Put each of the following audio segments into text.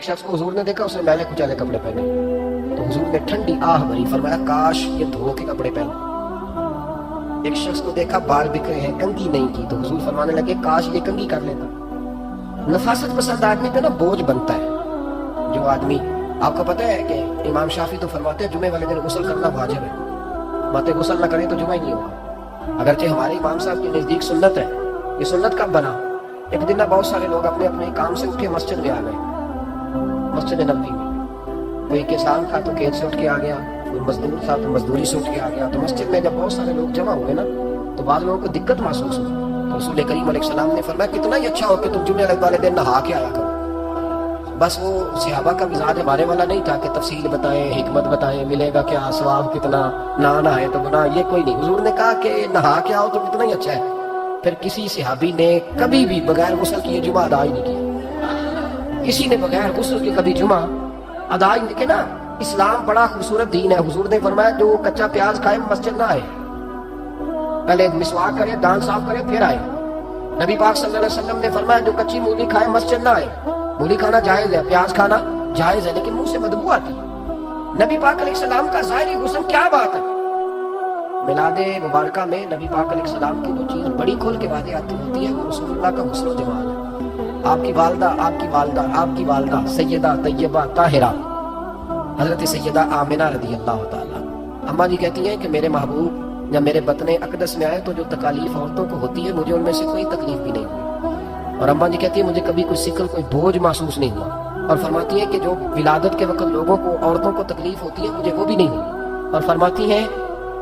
شخص کو حضور نے دیکھا، اس نے میلے کچالے کپڑے پہنے، تو حضور نے ٹھنڈی آہ بھری، فرمایا کاش یہ دھو کے کپڑے پہنے۔ ایک شخص کو دیکھا بال بکھرے ہیں، کنگھی نہیں کی، تو حضور فرمانے لگے کاش یہ کنگھی کر لیتا۔ نفاست پسند آدمی پہ نا بوجھ بنتا ہے۔ جو آدمی، آپ کو پتہ ہے کہ امام شافعی تو فرماتے ہیں جمعے والے دن غسل کرنا واجب ہے، ماتے غسل نہ کریں تو جمعہ ہی نہیں ہوگا۔ اگرچہ ہمارے امام صاحب کے نزدیک سنت ہے۔ یہ سنت کب بنا؟ ایک دن بہت سارے لوگ اپنے اپنے کام سے اٹھ کے مسجد میں آ گئے، مسجد نبوی میں۔ کوئی کسان تھا تو کھیت سے اٹھ کے آ گیا، کوئی مزدور تھا تو مزدوری سے اٹھ کے آ گیا۔ تو مسجد میں جب بہت سارے لوگ جمع ہوئے نا تو بعض لوگوں کو دقت محسوس ہوئی، تو رسول کریم علیہ السلام نے فرمایا کتنا ہی اچھا ہو کہ تم جمعے والے دن نہا کے آیا کرو۔ بس وہ صحابہ کا مزاج ہمارے والا نہیں تھا کہ تفصیل بتائیں، حکمت بتائیں، ملے گا کیا، ثواب کتنا، نہ نہائے تو گناہ، یہ کوئی نہیں۔ حضور نے کہا کہ نہا کے آؤ تو کتنا ہی اچھا ہے۔ پھر کسی صحابی نے کبھی بھی بغیر غسل کیے جمعہ ادا ہی نہیں کیا، کسی نے بغیر غسل کے کبھی جمعہ ادا ہی نہیں کیا نا۔ اسلام بڑا خوبصورت دین ہے۔ حضور نے فرمایا جو کچا پیاز کھائے مسجد نہ آئے، پہلے مسواک کرے، دانت صاف کرے، پھر آئے۔ نبی پاک صلی اللہ علیہ وسلم نے فرمایا جو کچی مولی کھائے مسجد نہ آئے۔ مولی کھانا جائز ہے، پیاز کھانا جائز ہے، لیکن منہ سے بدبو آتی ہے۔ نبی پاک علیہ السلام کا ظاہری غسل کیا بات ہے؟ میلاد مبارکہ میں نبی پاک علیہ السلام کی جو چیز بڑی کھول کے واضح آتی ہوتی ہے وہ رسول اللہ کا غسل و جمال ہے۔ آپ کی والدہ، آپ کی والدہ، آپ کی والدہ سیدہ طیبہ طاہرہ حضرت سیدہ آمنہ رضی اللہ تعالیٰ، اماں جی کہتی ہیں کہ میرے محبوب جب میرے بطن اقدس میں آئے تو جو تکالیف عورتوں کو ہوتی ہے مجھے ان میں سے کوئی تکلیف بھی نہیں ہوئی، اور اماں جی کہتی ہیں مجھے کبھی کوئی سکل، کوئی بوجھ محسوس نہیں ہوا، اور فرماتی ہیں کہ جو ولادت کے وقت لوگوں کو، عورتوں کو تکلیف ہوتی ہے مجھے وہ بھی نہیں ہوئی، اور فرماتی ہیں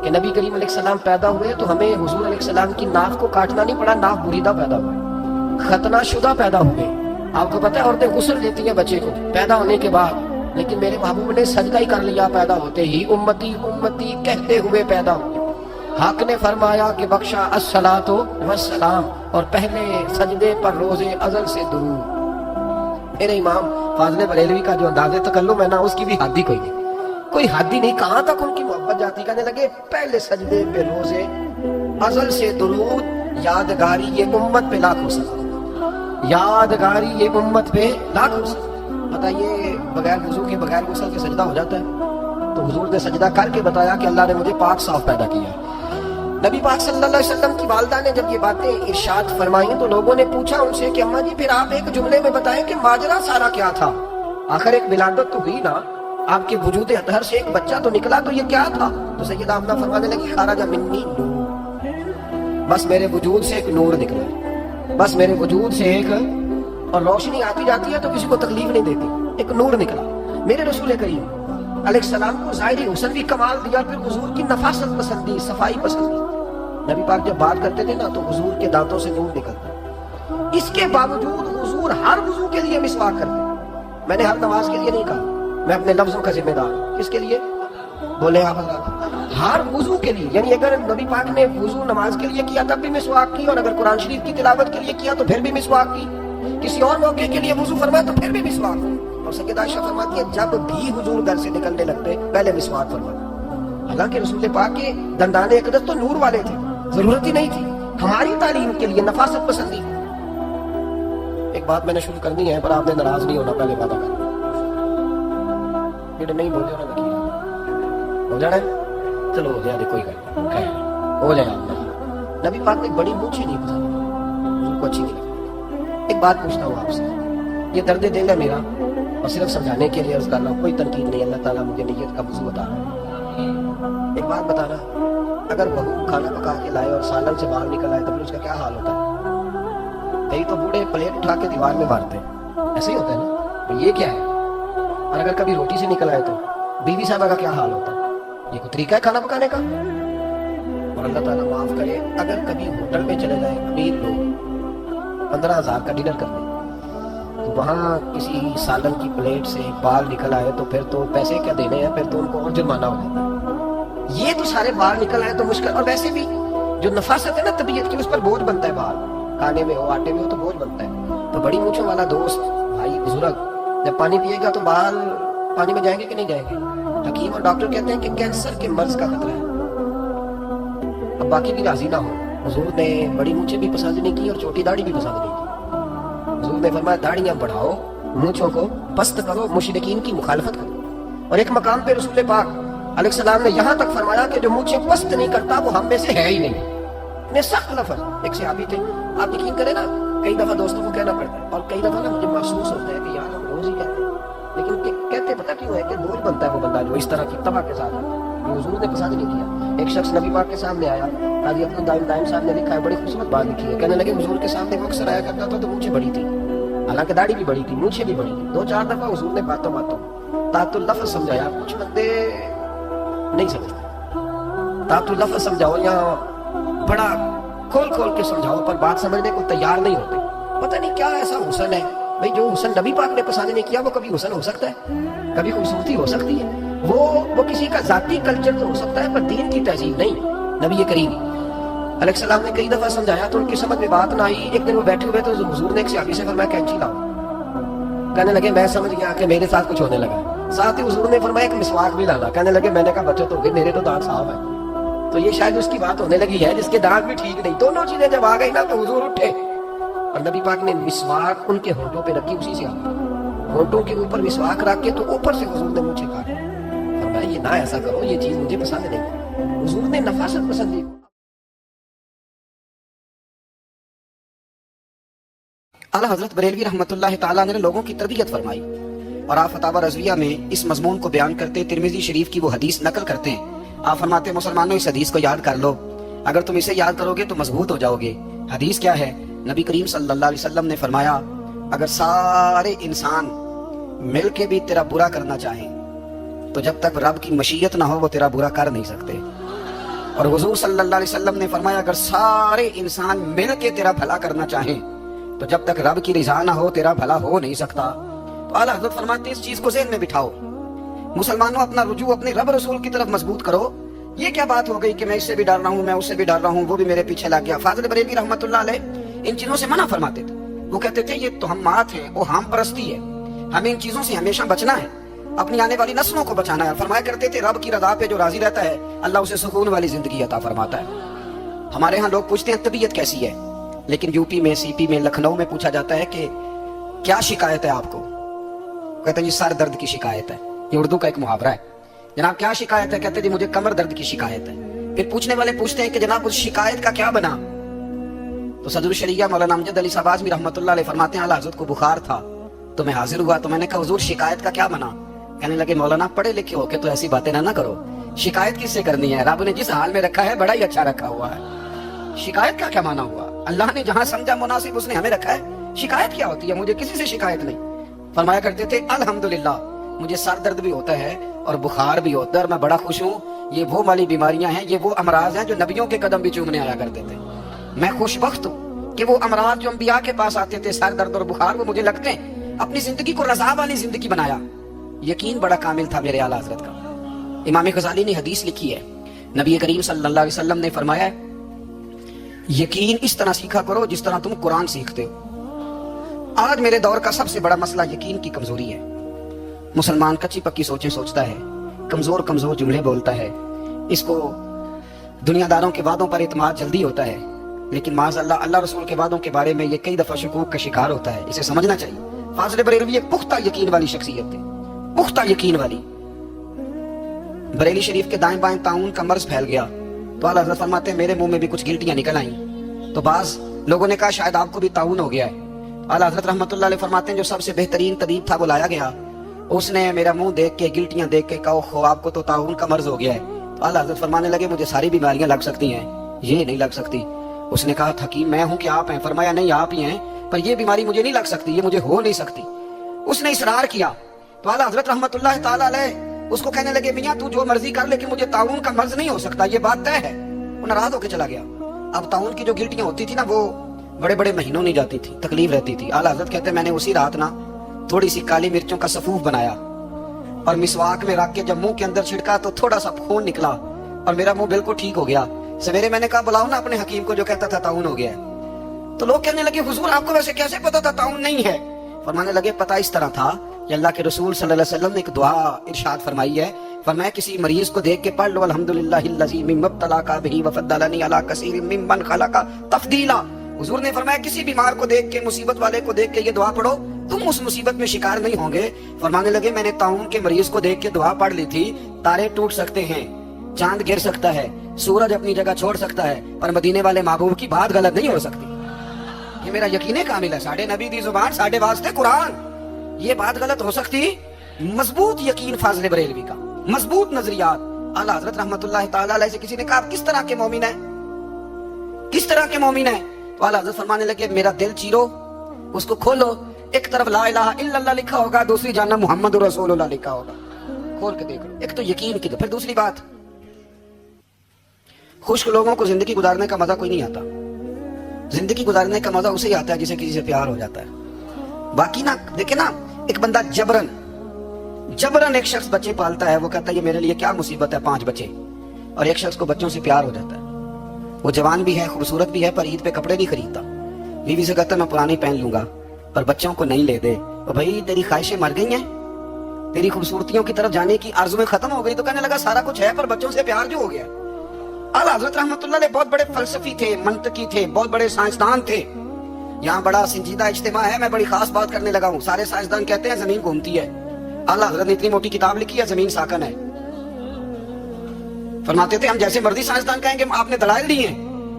کہ نبی کریم علیہ السلام پیدا ہوئے تو ہمیں حضور علیہ السلام کی ناف کو کاٹنا نہیں پڑا، ناف بریدہ پیدا ہوئے، ختنہ شدہ پیدا ہوئے۔ آپ کو پتہ ہے عورتیں غسل دیتی ہیں بچے کو پیدا ہونے کے بعد، لیکن میرے محبوب نے سجدہ ہی کر لیا پیدا ہوتے ہی، امتی امتی کہتے ہوئے پیدا ہوئے۔ حق نے فرمایا کہ بخشا الصلاۃ والسلام، اور پہلے سجدے پر روز ازل سے درود۔ میرے امام فاضل بریلوی کا جو انداز تکلم ہے نا اس کی بھی حد ہی کوئی نہیں، کوئی حد ہی نہیں، کہاں تک ان کی محبت جاتی، کہنے لگے پہلے سجدے پہ روز ازل سے درود، یادگاری یہ امت پہ لاکھوں سلام، یادگاری یہ امت پہ لاکھوں سلام۔ بتائیے بغیر وضو کے، بغیر غسل کے سجدہ ہو جاتا ہے؟ تو حضور نے سجدہ کر کے بتایا کہ اللہ نے مجھے پاک صاف پیدا کیا ہے۔ نبی پاک صلی اللہ علیہ وسلم کی والدہ نے جب یہ باتیں ارشاد فرمائیں تو لوگوں نے پوچھا ان سے کہ اماں جی پھر آپ ایک جملے میں بتائیں کہ ماجرا سارا کیا تھا، آخر ایک ولادت تو ہوئی نا، آپ کے وجود اطہر سے ایک بچہ تو نکلا، تو یہ کیا تھا؟ تو سیدہ آمنہ فرمانے لگی خرج منی نور، بس میرے وجود سے ایک نور نکلا، بس میرے وجود سے ایک، اور روشنی آتی جاتی ہے تو کسی کو تکلیف نہیں دیتی، ایک نور نکلا۔ میرے رسول کریم علیہ السلام کو ظاہری حسن بھی کمال دیا، پھر حضور کی نفاست پسندی، صفائی پسندی۔ نبی پاک جب بات کرتے تھے نا تو حضور کے دانتوں سے نور نکلتا، اس کے باوجود حضور ہر وضو کے لیے مسواک کرتے۔ میں نے ہر نماز کے لیے نہیں کہا، میں اپنے لفظوں کا ذمہ دار ہوں۔ کس کے لیے بولے آپ حضرات؟ ہر وضو کے لیے، یعنی اگر نبی پاک نے وضو نماز کے لیے کیا تب بھی مسواک کی، اور اگر قرآن شریف کی تلاوت کے لیے کیا تو پھر بھی مسواک کی، کسی اور موقع کے لیے وضو فرمایا تو پھر بھی مسواک کی۔ اور سیدہ عائشہ فرماتی ہے جب بھی حضور گھر سے نکلنے لگتے پہلے مسواک فرماتے۔ حالانکہ رسول پاک کے دندان اقدس تو نور والے تھے، ضرورت ہی نہیں تھی، ہماری تعلیم کے لیے نفاست پسندی۔ ایک بات میں نے شروع کرنی ہے پر آپ نے ناراض نہیں ہونا، پہلے وعدہ کرنا، یہ نہیں بولے ہونا وکیل ہو جانا ہے، چلو ہو جائے کوئی گل نہیں، ہو جائے اللہ۔ نبی پاک نے بڑی مونچھیں نہیں پسند، حضور کو اچھی نہیں لگی۔ ایک بات پوچھتا ہوں آپ سے، یہ درد دل ہے میرا اور صرف سمجھانے کے لیے عرض کر رہا ہوں، کوئی تنقید نہیں، اللہ تعالیٰ مجھے نیت کا وضو بتا رہا ہے۔ ایک بات بتانا، اگر بہو کھانا پکا کے لائے اور سالن سے باہر نکل آئے تو پھر اس کا کیا حال ہوتا ہے؟ کئی تو بوڑھے پلیٹ اٹھا کے دیوار میں مارتے ہیں، ایسے ہی ہوتا ہے نا، یہ کیا ہے؟ اور اگر کبھی روٹی سے نکل آئے تو بیوی صاحبہ کا کیا حال ہوتا ہے؟ یہ کوئی طریقہ ہے کھانا پکانے کا؟ اور اللہ تعالیٰ معاف کرے، اگر کبھی ہوٹل میں چلے جائیں، امیر لوگ 15,000 کا ڈنر کرتے تو وہاں کسی سالن کی پلیٹ سے بال نکل آئے تو پھر تو پیسے کیا دینے ہیں، پھر تو ان کو اور جرمانہ ہو جاتا ہے۔ یہ تو سارے بال نکل آئے تو مشکل، اور ویسے بھی جو نفاست ہے نا طبیعت کی اس پر بوجھ بنتا ہے، بال کھانے میں ہو آٹے میں ہو تو بوجھ بنتا ہے۔ تو بڑی مونچھوں والا دوست بھائی بزرگ جب پانی پیے گا تو بال پانی میں جائیں گے کہ نہیں جائیں گے؟ حکیم اور ڈاکٹر کہتے ہیں کہ کینسر کے مرض کا خطرہ ہے۔ اب باقی بھی راضی نہ ہو، حضور نے بڑی مونچھیں بھی پسند نہیں کی اور چھوٹی داڑھی بھی پسند نہیں کی۔ حضور نے فرمایا داڑیاں بڑھاؤ मूंछों को पस्त करो, मुशरिकीन की मुखालफत करो। और एक मकाम पे रसूल पाक अलैहिस्सलाम ने यहाँ तक फरमाया कि जो मूंछें पस्त नहीं करता वो हम में से है ही नहीं। इतने सख्त लफ्ज। एक सहाबी थे, आप यकीन करें ना, कई दफा दोस्तों को कहना पड़ता है और कई दफा ना मुझे महसूस होता है कि यार हम रोज ही कहते हैं, लेकिन कहते पता क्यों है कि बोझ बनता है वो बंदा जो इस तरह की तबाह के साथ आता है। हुजूर ने पसंद नहीं किया। एक शख्स नबी पाक के सामने आया, काजी अब्दुल दाइम साहब ने लिखा है, बड़ी खूबसूरत बात लिखी है। कहने लगे हुजूर के सामने वो अक्सर आया करता था तो मूंछें बड़ी थी, हालांकि दाढ़ी भी बड़ी थी, मूंछें भी बड़ी थी। 2-4 दफा हुजूर ने बातों तातुल लफ्ज़ समझाया, कुछ बंदे नहीं समझते। तातुल लफ्ज़ समझाओ या बड़ा खोल के समझाओ, पर बात समझने को तैयार नहीं होते। पता नहीं क्या ऐसा हुस्न है भाई, जो हुस्न नबी पाक ने पसंद नहीं किया वो कभी हुस्न हो सकता है, कभी खूबसूरती हो सकती है। वो किसी का जाती कल्चर तो हो सकता है, पर दीन की तहजीब नहीं। नबी करीम अलैहिस्सलाम ने कई दफा समझाया तो उनकी समझ में बात ना आई। एक दिन वो बैठे हुए तो हुजूर ने एक सहाबी से फरमाया कैंची लाओ। कहने लगे मैं समझ गया कि मेरे साथ कुछ होने लगा। साथ ही हुजूर ने फरमाया एक मिसवाक भी लाना। कहने लगे मैंने कहा बचत हो गई, मेरे तो दांत साफ है। तो ये शायद उसकी बात होने लगी है जिसके दांत भी ठीक नहीं। दोनों चीजें जब आ गई ना तो हुजूर उठे और नबी पाक ने मिसवाक उनके होंठों पे रखी, उसी से होंठों के ऊपर मिसवाक रख के तो ऊपर से हुजूर ने मुझे काटा। फरमाया ये ना ऐसा करो, ये चीज मुझे पसंद नहीं। हुजूर ने नफासत पसंद नहीं। आला हजरत बरेलवी रहमतुल्लाह ताला ने लोगों की तरबियत फरमाई और आप फतावा रज़विया में इस मजमून को बयान करते तिरमिज़ी शरीफ की वो हदीस नकल करते हैं। आप फरमाते मुसलमानों इस हदीस को याद कर लो, अगर तुम इसे याद करोगे तो मजबूत हो जाओगे। हदीस क्या है? नबी करीम सल्लल्लाहु अलैहि वसल्लम ने फरमाया अगर सारे इंसान मिल के भी तेरा बुरा करना चाहें तो जब तक रब की मशीयत ना हो वो तेरा बुरा कर नहीं सकते। और हुजूर सल्लल्लाहु अलैहि वसल्लम ने फरमाया अगर सारे इंसान मिल के तेरा भला करना चाहें तो जब तक रब की रिज़ा ना हो तेरा भला हो नहीं सकता। तो आला हज़रत फरमाते इस चीज को ज़हन में बिठाओ। मुसलमानों अपना रुजू अपने रब रसूल की तरफ मजबूत करो। ये क्या बात हो गई कि मैं इससे भी डर रहा हूँ, मैं उससे भी डर रहा हूँ, वो भी मेरे पीछे लग गया। फाज़िल बरेलवी रहमतुल्लाह अलैह इन चीजों से मना फरमाते थे। वो कहते थे ये तो हम मात है, वो हम परस्ती है, हमें इन चीजों से हमेशा बचना है, अपनी आने वाली नस्लों को बचाना है। फरमाया करते थे रब की रज़ा पे जो राजी रहता है अल्लाह उसे सुकून वाली जिंदगी अता फरमाता है। हमारे यहाँ लोग पूछते हैं तबीयत कैसी है, लेकिन यूपी में, सीपी में, लखनऊ में पूछा जाता है कि क्या शिकायत है आपको? कहते हैं जी सर दर्द की शिकायत है। ये उर्दू का एक मुहावरा है। जनाब क्या शिकायत है? कहते हैं जी मुझे कमर दर्द की शिकायत है। फिर पूछने वाले पूछते हैं कि जनाब उस शिकायत का क्या बना? तो सदरुल शरिया मौलाना अमजद अली साहब आज़मी रहमतुल्लाह अलैह फरमाते हैं आला हज़रत को बुखार था तो मैं हाजिर हुआ, तो मैंने कहा हुजूर शिकायत का क्या बना? कहने लगे मौलाना पढ़े लिखे होके तो ऐसी बातें ना करो, शिकायत किससे करनी है? रब ने जिस हाल में रखा है बड़ा ही अच्छा रखा हुआ है। शिकायत का क्या माना हुआ? अल्लाह ने जहां समझा मुनासिब उसने हमें रखा है। शिकायत क्या होती है? मुझे किसी से शिकायत नहीं। फरमाया करते थे अल्हम्दुलिल्लाह मुझे सर दर्द भी होता है और बुखार भी होता है और मैं बड़ा खुश हूँ। ये वो वाली बीमारियां हैं, ये वो अमराज हैं जो नबियों के कदम भी चूमने आया करते थे। मैं खुशबख्त हूँ कि वो अमराज जो अंबिया के पास आते थे, सर दर्द और बुखार, वो मुझे लगते हैं। अपनी जिंदगी को रज़ा वाली जिंदगी बनाया। यकीन बड़ा कामिल था मेरे आला हज़रत का। इमाम गज़ाली ने हदीस लिखी है, नबी करीम सल्लल्लाहु अलैहि वसल्लम ने फरमाया यकीन इस तरह सीखा करो जिस तरह तुम कुरान सीखते हो। आज मेरे दौर का सबसे बड़ा मसला यकीन की कमजोरी है। मुसलमान कच्ची पक्की सोचें सोचता है, कमजोर कमजोर जुमले बोलता है, इसको दुनियादारों के वादों पर इत्माद जल्दी होता है, लेकिन माज़अल्लाह अल्लाह रसूल के वादों के बारे में ये कई दफा शकूक का शिकार होता है। इसे समझना चाहिए। फाज़िल बरेलवी एक पुख्ता यकीन वाली शख्सियत थी, पुख्ता यकीन वाली। बरेली शरीफ के दाएं बाएं ताउन का मर्ज फैल गया तो आला हज़रत फरमाते हैं मेरे मुंह में भी कुछ गिल्टियां निकल आईं। तो बाज लोगों ने कहा शायद आपको भी ताउन हो गया है। आला हज़रत रहमतुल्लाह अलैह फरमाते हैं जो सबसे बेहतरीन तबीब था वो लाया गया, उसने मेरा मुंह देख के गिल्टियां देख के कहा आपको तो ताउन का मर्ज हो गया है। तो आला हज़रत फरमाने लगे मुझे सारी बीमारियां लग सकती हैं, ये नहीं लग सकती। उसने कहा हकीम मैं हूं कि आप हैं? फरमाया नहीं आप ही हैं, पर ये बीमारी मुझे नहीं लग सकती, ये मुझे हो नहीं सकती। उसने इसरार किया तो आला हज़रत रहमतुल्लाह ताला अलैह उसको कहने लगे मियां तू जो मर्जी कर लेकिन मुझे ताउन का मर्ज नहीं हो सकता, ये बात तय है। वो नाराज होकर चला गया। अब ताउन की जो गिल्टियां होती थी ना वो बड़े बड़े महीनों नहीं जाती थी, तकलीफ रहती थी। आला हज़रत कहते मैंने उसी रात ना थोड़ी सी काली मिर्चों का सफूफ बनाया और मिसवाक में रख के जब मुंह के अंदर छिड़का तो थोड़ा सा खून निकला और मेरा मुंह बिल्कुल ठीक हो गया। सवेरे मैंने कहा बुलाओ ना अपने हकीम को जो कहता था ताउन हो गया है। तो लोग कहने लगे हुजूर आपको वैसे कैसे पता था ताउन नहीं है? फरमाने लगे पता इस तरह था कि अल्लाह के रसूल सल्लल्लाहु अलैहि वसल्लम ने एक दुआ इरशाद फरमाई है, फरमाया किसी मरीज को देख के पढ़ लो अल्हम्दुलिल्लाहिल्लज़ी मिम्मब्तलाका बिही वफद्दलनी अला कसीरिन मिम्मन खलका तफदीला। हुजूर ने फरमाया किसी बीमार को देख के, मुसीबत वाले को देख के ये दुआ पढ़ो, तुम उस मुसीबत में शिकार नहीं होंगे। फरमाने लगे मैंने ताउन के मरीज को देख के दुआ पढ़ ली थी, तारे टूट सकते हैं, चांद गिर सकता है, सूरज अपनी जगह छोड़ सकता है, पर मदीने वाले महबूब की बात गलत नहीं हो सकती। ये मेरा यकीन कामिल है, साढ़े नबी दी जुबान साढ़े वास्ते कुरान, ये बात गलत हो सकती? मजबूत यकीन फाज़िल बरेलवी का, मजबूत नजरियात। आला हजरत रहमतुल्लाह तआला अलैह से किसी ने कहा किस तरह के मोमिन है, किस तरह के मोमिन है? तो आला हजरत फरमाने लगे मेरा दिल चीरो, उसको खोलो, एक तरफ ला इलाहा इल्लल्लाह लिखा होगा, दूसरी जानना मुहम्मद रसूलुल्लाह लिखा होगा। खोल के देख लो, एक तो यकीन की, फिर दूसरी बात, खुश्क लोगों को जिंदगी गुजारने का मजा कोई नहीं आता। जिंदगी गुजारने का मजा उसे ही आता है जिसे किसी से प्यार हो जाता है। बाकी ना देखे ना, एक बंदा जबरन एक शख्स बच्चे पालता है, वो कहता है ये मेरे लिए क्या मुसीबत है 5 बच्चे, और एक शख्स को बच्चों से प्यार हो जाता है, वो जवान भी है, खूबसूरत भी है, पर ईद पे कपड़े नहीं खरीदता, बीवी से कहता मैं पुराने पहन लूंगा, पर बच्चों को नहीं ले दे। तो भाई तेरी ख्वाहिशें मर गई हैं, तेरी खूबसूरतियों की तरफ जाने की आरज़ुएं खत्म हो गई, तो कहने लगा सारा कुछ है पर बच्चों से प्यार जो हो गया। आला हज़रत रहमतुल्लाह अलैह बहुत बड़े फलसफी थे, मंतकी थे, बहुत बड़े साइंसदान थे। यहाँ बड़ा संजीदा इज्तिमा है, मैं बड़ी खास बात करने लगा हूँ। सारे साइंसदान कहते हैं जमीन घूमती है। आला हज़रत ने इतनी मोटी किताब लिखी है, जमीन साकन है। फरमाते थे हम जैसे मर्जी साइंसदान कहेंगे, आपने दलाइल दिए।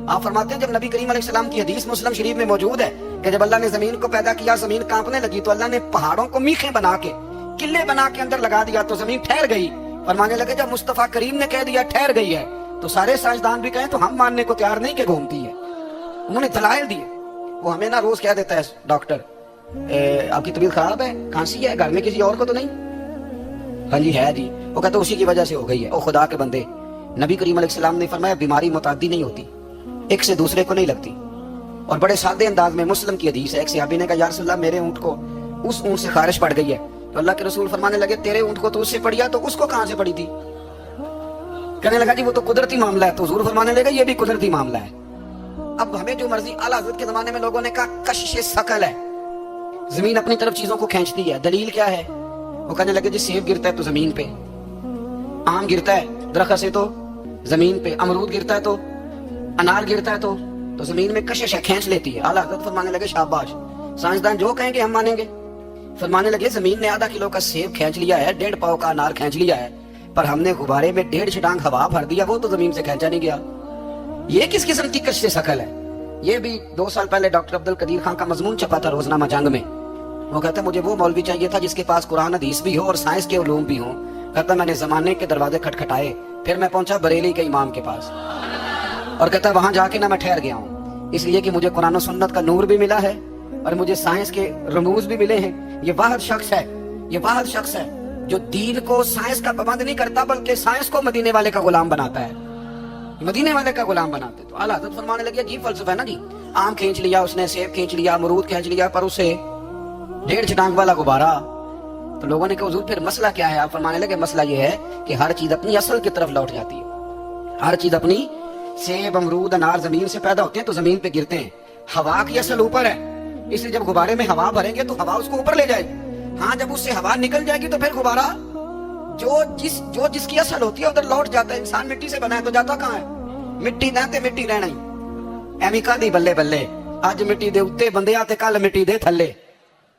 आप फरमाते हैं जब नबी करीम अलैहिस्सलाम की हदीस मुस्लिम शरीफ में मौजूद है कि जब अल्लाह ने जमीन को पैदा किया, जमीन कांपने लगी, तो अल्लाह ने पहाड़ों को मीखें बना के, किले बना के अंदर लगा दिया, तो जमीन ठहर गई। फरमाने लगे जब मुस्तफा करीम ने कह दिया ठहर गई है, तो सारे साइंसदान भी कहें तो हम मानने को तैयार नहीं कि घूमती है। उन्होंने दलाइल दिए। वो हमें ना रोज कह देता है डॉक्टर आपकी तबीयत खराब है, खांसी है, घर में किसी और को तो नहीं? हाँ जी है जी। वो कहते उसी की वजह से हो गई है। ओ खुदा के बंदे, नबी करीम अलैहिस्सलाम ने फरमाया बीमारी मुताद्दी नहीं होती, एक से दूसरे को नहीं लगती। और बड़े सादे अंदाज में मुस्लिम की हदीस है, एक सहाबी ने कहा या रसूलल्लाह मेरे ऊंट को उस ऊंट से खारिश पड़ गई है। तो अल्लाह के रसूल फरमाने लगे तेरे ऊंट को तो उससे पड़ी है, तो उसको कहां से पड़ी थी? कहने लगा जी वो तो कुदरती मामला है। तो हुजूर फरमाने लगे ये भी कुदरती मामला है। अब हमें जो मर्जी, आला हज़रत के जमाने में लोगों ने कहा कशिश सकल है, जमीन अपनी तरफ चीजों को खींचती है। दलील क्या है? वो कहने लगे जी सेब गिरता है तो जमीन पे, आम गिरता है दरख्त से तो जमीन पे, अमरूद गिरता है तो, अनार गिरता है तो जमीन में कशिश है, खींच लेती है। आला हज़रत फरमाने लगे शाबाश, साइंसदान जो कहेंगे हम मानेंगे। फरमाने लगे जमीन ने आधा किलो का सेब खींच लिया है, 1.5 पाव का अनार खींच लिया है, पर हमने गुब्बारे में 1.5 छिटांग हवा भर दिया, वो तो जमीन से खींचा नहीं गया। ये किस किस्म की कशिश शकल है? ये भी 2 साल पहले डॉक्टर अब्दुल कदीर खान का मजमून छपा था रोजनामा जंग में। वो कहता मुझे वो मौलवी चाहिए था जिसके पास कुरान हदीस भी हो और साइंस के उलूम भी हो। कहता मैंने जमाने के दरवाजे खटखटाए, फिर मैं पहुंचा बरेली के इमाम के पास, और कहता वहां जाके ना मैं ठहर गया हूँ, इसलिए कि मुझे कुरान और सुन्नत का नूर भी मिला है और मुझे साइंस के रमूज भी मिले हैं। ये वाहिद शख्स है, ये वाहिद शख्स है जो दीन को साइंस का पाबंद नहीं करता, बल्कि साइंस को मदीने वाले का गुलाम बनाता है, मदीने वाले का गुलाम बनाते। तो आला हज़रत फरमाने लगे अजीब फलसफा है ना जी, आम खींच लिया उसने, सेब खींच लिया, अमरूद खींच लिया, पर उसे 1.5 छिटांग वाला गुब्बारा। तो लोगों ने कहा हुजूर फिर मसला क्या है? आप फरमाने लगे मसला ये है कि हर चीज अपनी असल की तरफ लौट जाती है। हर चीज अपनी, सेब अमरूद अनार जमीन से पैदा होते हैं तो जमीन पे गिरते हैं, हवा की असल ऊपर है, इसलिए जब गुब्बारे में हवा भरेंगे तो हवा उसको ऊपर ले जाएगी। हाँ जब उससे हवा निकल जाएगी तो फिर गुब्बारा जो जिसकी असल होती है उधर लौट जाता है। इंसान मिट्टी से बना है तो जाता कहाँ है? मिट्टी रहते मिट्टी रहना ही एमी का दी बल्ले बल्ले, आज मिट्टी दे उत्ते बंदे आते कल मिट्टी दे थल्ले।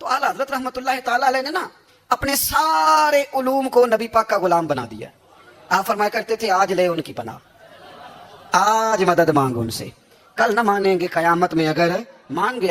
तो आला हज़रत रहमतुल्लाह तआला अलैह ने ना अपने सारे उलूम को नबी पाक का गुलाम बना दिया। आप फरमाया करते थे आज ले उनकी पनाह, आज मदद मांगो उनसे, कल न मानेंगे कयामत में अगर मान गए।